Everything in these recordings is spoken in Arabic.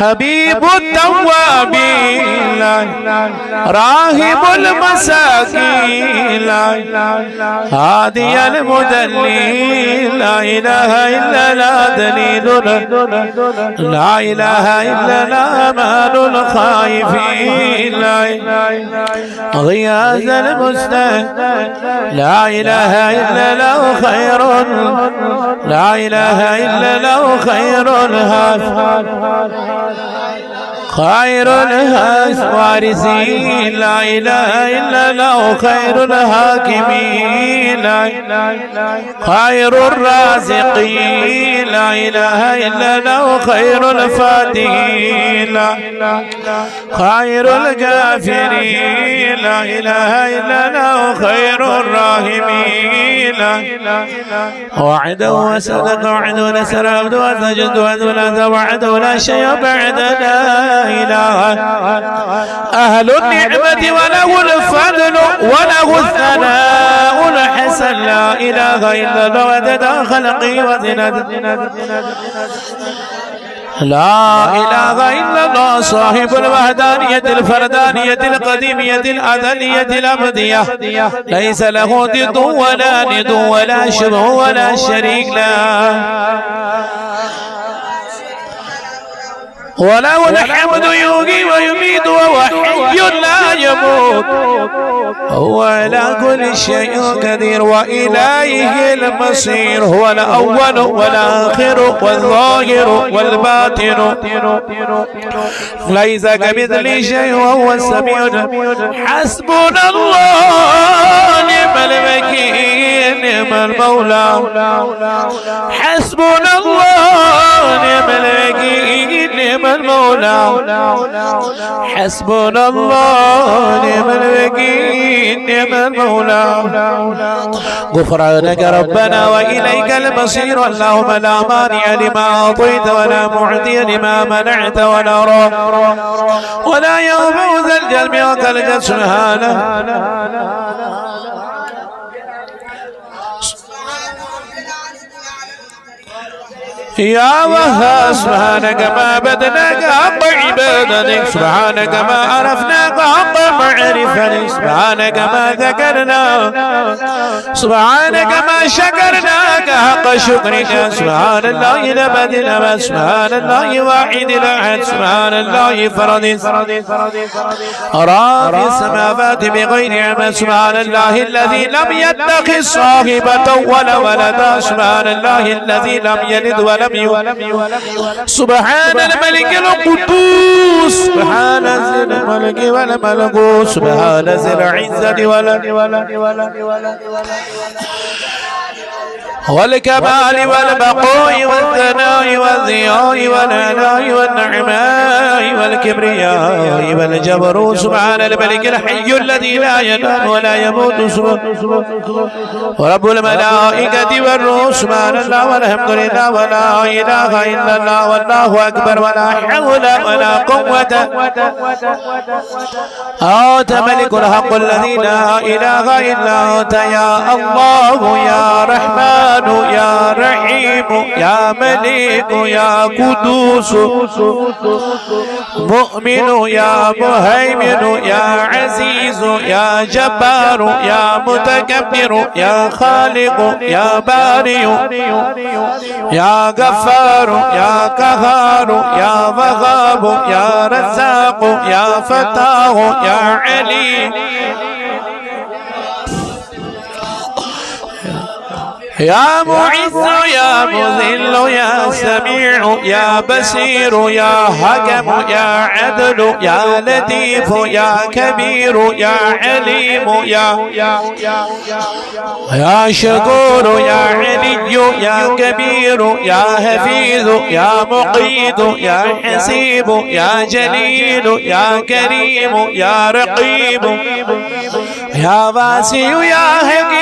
حبيب التوابين راهب المساكين هادي المدلين لا إله إلا لا دليلنا لا إله إلا لا مان الخائفين غياث المستهد لا إله إلا له خير لا إله إلا له خير الهاف خير الهاس وارثين لا إله إلا له خير الحاكمين خير الرازقين لا إله إلا له خير الفاتحين خير الغافرين لا إله إلا له خير الراحمين وعده وصدق وعده ونصر عبده وسجد وذل وعده لا شيء بعد لا إله أهل النعمة وله الفضل وله الثناء الحسن لا إله إلا الله وعدد خلقي وزنة لا إله إلا الله صاحب الوحدانية الفردانية القديمية الأزلية الأبدية ليس له ضد ولا ند ولا شبه ولا شريك له وله الحمد يحيي ويميت وهو حي لا يموت هو على كل شيء قدير وإليه المصير هو الأول والآخر والظاهر والباطن ليس كمثله شيء وهو السميع حسبنا الله نعم الوكيل نعم المولى حسبنا الله نعم الوكيل نعم المولى حسبنا الله نعم الوكيل نعم المولى غفرانك ربنا وإليك المصير اللهم لا مانع لما أعطيت ولا معطي لما منعت ولا راد ولا ينفع ذا الجد منك الجد سبحانه يا وهاب سبحانك ما بدناك حق عبادتك سبحانك ما عرفناك حق معرفتك سبحانك ما ذكرنا سبحانك ما شكرناك حق شكرك سبحان الله الأبد الأبد سبحان الله واحد الأحد سبحان الله فرد رب السماوات بغير عمد سبحان الله الذي لم يتخذ صاحبة ولا ولدا سبحان الله الذي لم يلد ولم سبحان الملك القدوس سبحان ذي الملك والملكوت سبحان ذي العزة والكمال والبقاء والثناء والضياء والآلاء والنعماء والكبرياء والجبروت سبحان الملك الحي الذي لا ينام ولا يموت ورب الملائكة والروح سبحان الله والحمد لله ولا إله إلا الله والله أكبر ولا حول ولا قوة أنت ملك الحق الذي لا إله إلا أنت يا الله يا رحمن يا رحيم يا ملك يا قدوس مؤمن يا مهيمن يا عزيز يا جبار يا متكبر يا خالق يا بارئ يا غفار يا قهار يا وهاب يا رزاق يا فتاح يا عليم يا معز يا مذل يا سميع يا بصير يا حكم يا عدل يا لطيف يا كبير يا عليم يا شكور يا علي يا كبير يا حفيظ يا مقيت يا حسيب يا جليل يا كريم يا رقيب يا واسع يا حكيم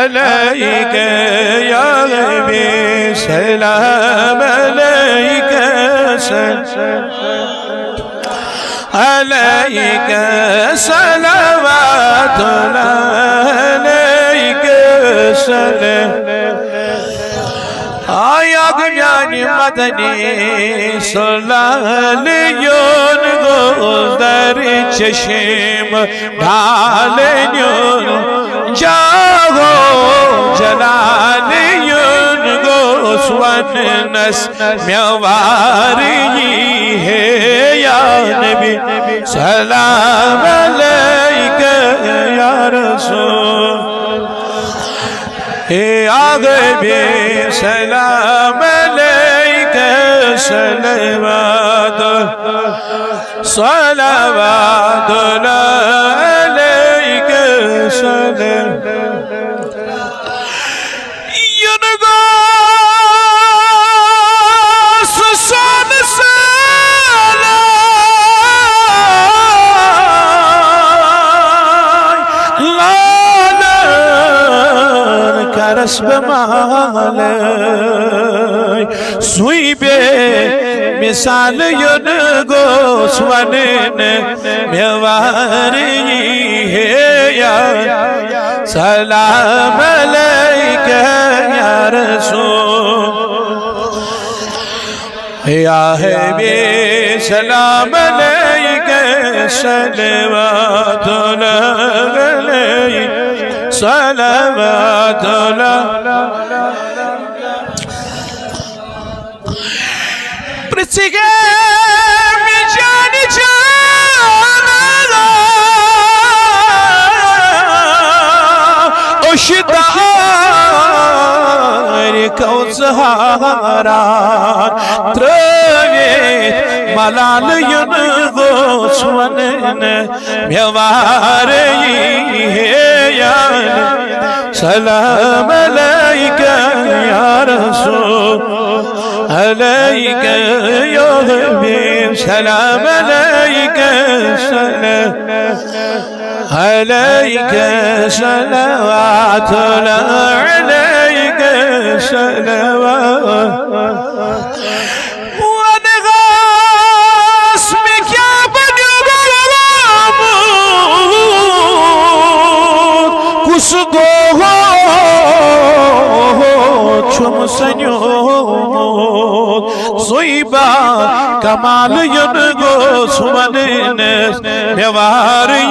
عليك يا نبي سلام عليك عليك صلوات عليك سلام آیا گمیانی مدنی سلالیون گذر چشم ڈالیون جاگو جلالیون گوسون نس میواری ہے یا نبی سلام علیک یا رسول آغبی سلام علیک صلوات صلوات علیک صلوات ینگاس سان کرس بمالای سوی به مثال ینگو سوانن میواری یا سلام علیک یا رسول یا حبیب سلام علیک صلوات علیک صلوات پرسیگه می جانی جانا اشتار کوزهاران ترویت ملال ینگو سونن میواری سلام عليك يا رسول عليك يا حبيب سلام عليك سلام عليك صلوات عليك صلوات چم سنیومود زیبا کمال ینگو سواننس میواری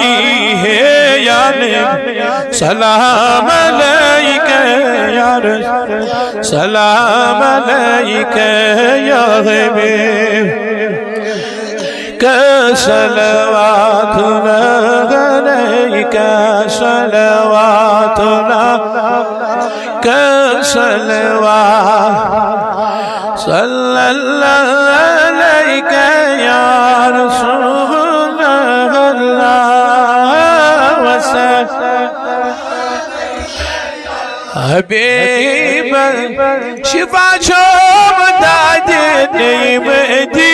یا نبی سلام علیک یا رسول سلام علیک یا حبیب صلواتنا عليك صلواتنا كصلوات صلى الله عليك يا رسول الله وسلم حبيب شفا شوم دادي مدينة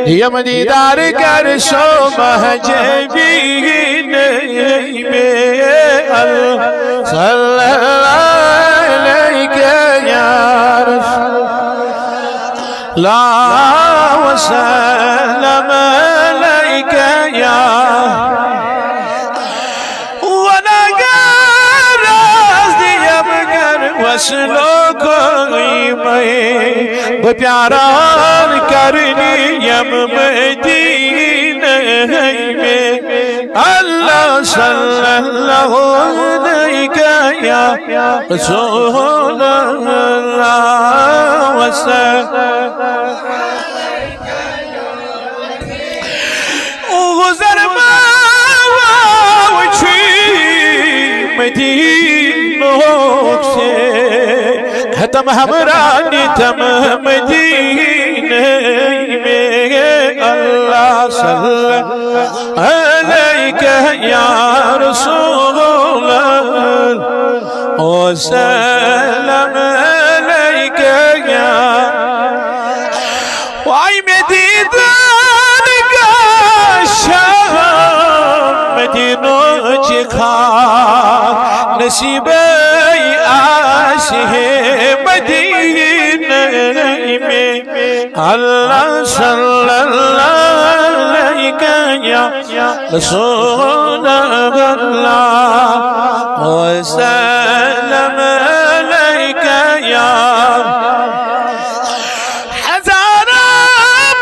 يا مديدار كرشو مهجبين صلى الله عليك يا رسول الله وسلم عليك يا وصلو کوئی میں بپیاران کرنی یم مدینہ میں اللہ صلی اللہ علیہ یا رسول اللہ وسلم غزر ما وچی مدینہ سے ختم ہمرانی تم مدینہ میں اللہ صلی علیک یا رسول اللہ وسلم علیک یا وای مدیدان کا شام مدینو چکھا نسيبي آسه مدينة الله صلى الله عليك يا رسول الله وسلم عليك يا حزان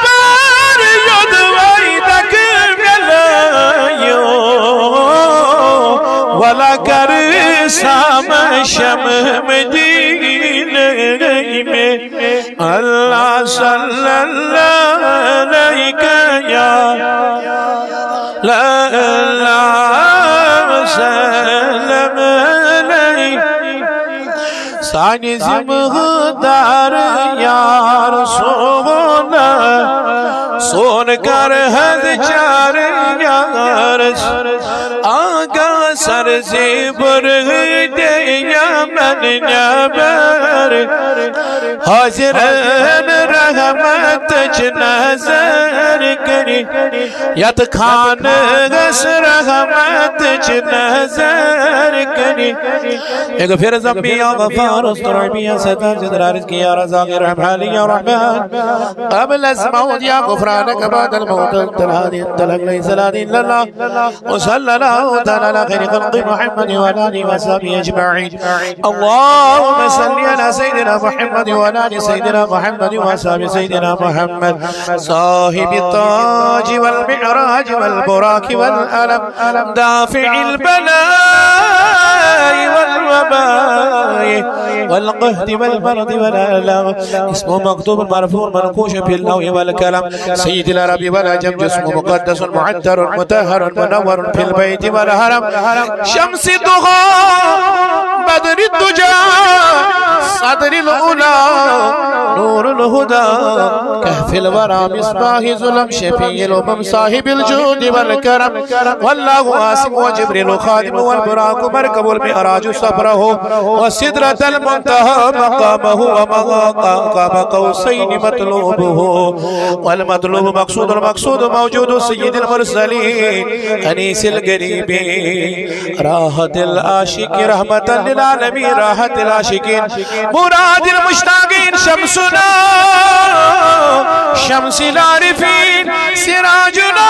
بار يدويدك ملايو ولا كرسام شم مدينة الله صلى الله عليك يا لا الله سلم عليك ساني زمدار يا رسول الله سون کر حد چار یار آگا سر زیبر دیا من نبر حاضرن رحمت نظر کری یت خان گس رحمت نظر کری ایک پھر زمبیا غفار استرعبیا ستر جدرارز کی یا رزاق رحمانی یا رحمان قبل اسمعود یا غفرانك بعد الموت الهادي التلق ليس لا دين لله وصلى الله تعالى على خير خلق محمد وعلى اله وصحبه اجمعين اللهم صل على سيدنا محمد وعلى ال سيدنا محمد وصحبه سيدنا محمد صاحب التاج والمعراج والبراك والألم دافع البلاء والوباء والقهد والبرد والآلام اسمه مكتوب مرفوع منقوش في اللوح والكلام سيد العرب والعجم جسمه مقدس معتر مطهر منور في البيت والهرم شمس الضحى بدر الدجى صدر الأولى نور الهدى كهف الورى مصباح ظلم شفيع الأمم صاحب الجود والكرم والله واسم وجبريل خادم والبراق مركب المعراج صبره وسدرة المنتهى مقامه ومقام قوسين مطلوبه والمطلوب مقصود المقصود موجود سيد المرسلين أنيس القريب راحة العاشق رحمة للعالمين راحة العاشقين مراد المشتاقين شمسنا شمس العارفين سراجنا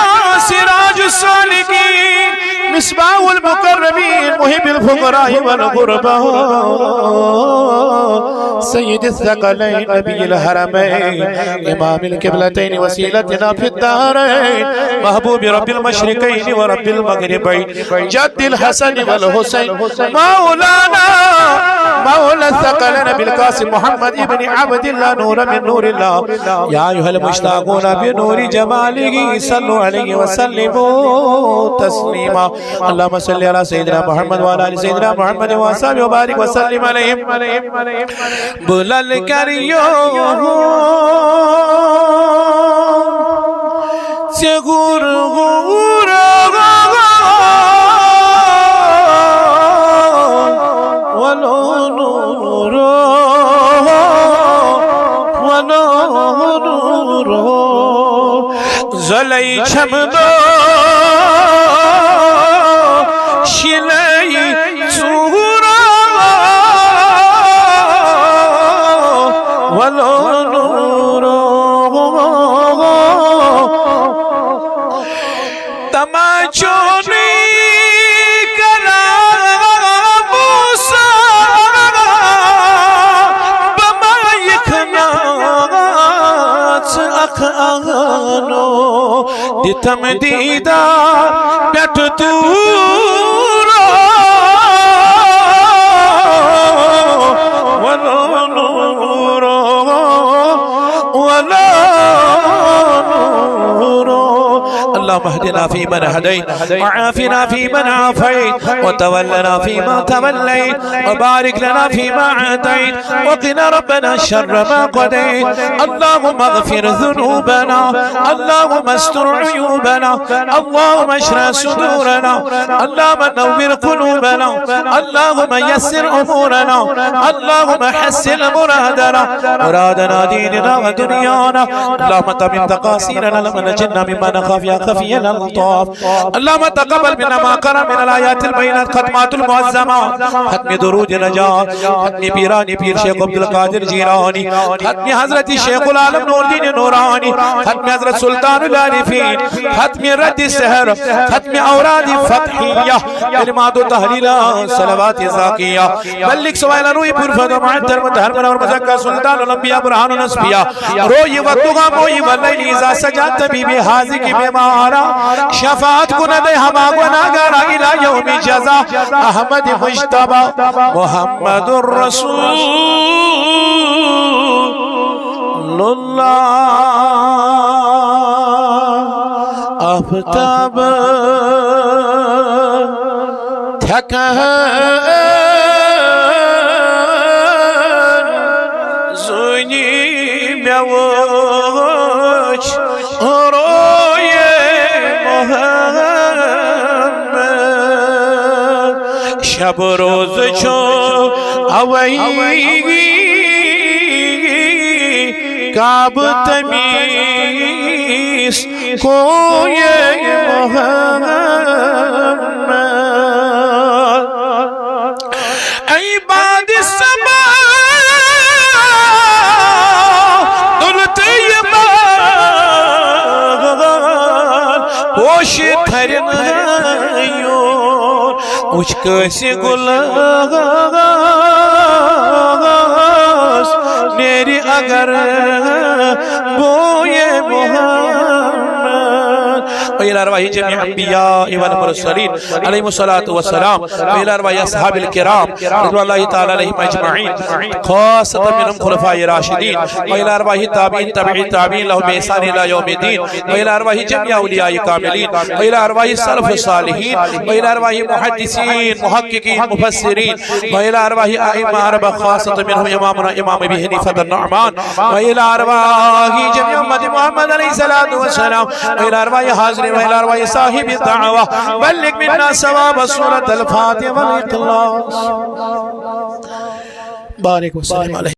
سراج السالكين مصباح المقربين محب الفقراء والغرباء سيد الثقلين نبي الحرمين إمام القبلتين وسيلتنا في الدارين محبوب رب المشرقين ورب المغربين جد الحسن والحسين مولانا مولى الثقلين بالقاسم محمد ابن عبد الله نور من نور الله يا أيها المشتاقون بنور جماله صلوا عليه وسلموا تسليما اللهم صل على سيدنا محمد وعلى آل سيدنا محمد وصحبه وبارك وسلم عليهم بلال کریو سگور غور ولو نور ولو نور زلی چمدو شلی چورا ولو نور تماچونی کرا موسا بما یکنات اخ آنو دیتم دیدا پیٹ دورا ولو نور ولا نور اللهم اهدنا فيمن هديت وعافنا فيمن عافيت وتولنا فيما توليت وبارك لنا فيما اعطيت وقنا ربنا شر ما قضيت اللهم اغفر ذنوبنا اللهم استر عيوبنا اللهم اشرح صدورنا اللهم نور قلوبنا اللهم يسر امورنا اللهم حسن مرادنا ديننا ودنيانا اللهم تمم تقاصيرنا لما نجنا مما نخاف يا خفي في الألطاف اللهم تقبل منا ما قرأ من الآيات البينات ختمات المعظمات ختم درود نجات ختم پیرانی پیر شیخ عبدالقادر جیلانی ختم حضرت شیخ العالم نور الدین نورانی ختم حضرت سلطان العارفین ختم رد السحر ختم اوراد فتحیہ کلمات تحلیلہ صلوات زاکیہ بلک سوائل روی پرفد و معطر متحرمن اور مزکہ سلطان الانبیاء برہان الاسفیاء روی وقتگا موی واللیل ازا سجاد طبیبی حاضی کی بیمارا شفاعت کند ہما گناہگارا الى یوم جزا احمد مجتبہ محمد الرسول اللہ آفتاب تھکن زنی میوش روی محمد شب روز چو اوئی کعب تمیز کوئی محمد عباد السما دل طیبان پوش تھرن یون اچھ کسی گلاس نیری اگر بوئے محمد وإلى أرواح جميع الأنبياء والمرسلين عليهم الصلاة والسلام وإلى أرواح أصحاب الكرام رضوان الله تعالى عليهم أجمعين خاصة منهم خلفاء الراشدين وإلى أرواح التابعين تبع التابعين لهم بإحسان إلى يوم الدين وإلى أرواح جميع أولياء الكاملين وإلى أرواح السلف الصالحين وإلى أرواح محدثين محققين مفسرين وإلى أرواح أئمة أربعة خاصة منهم إمامنا إمام أبي حنيفة النعمان وإلى أرواح جميع أمة محمد عليه الصلاة والسلام وإلى أرواح حاضر وإلى أرواح صاحب الدعوة بلغ منا ثواب سورة الفاتحة والإخلاص بارك وسلم عليه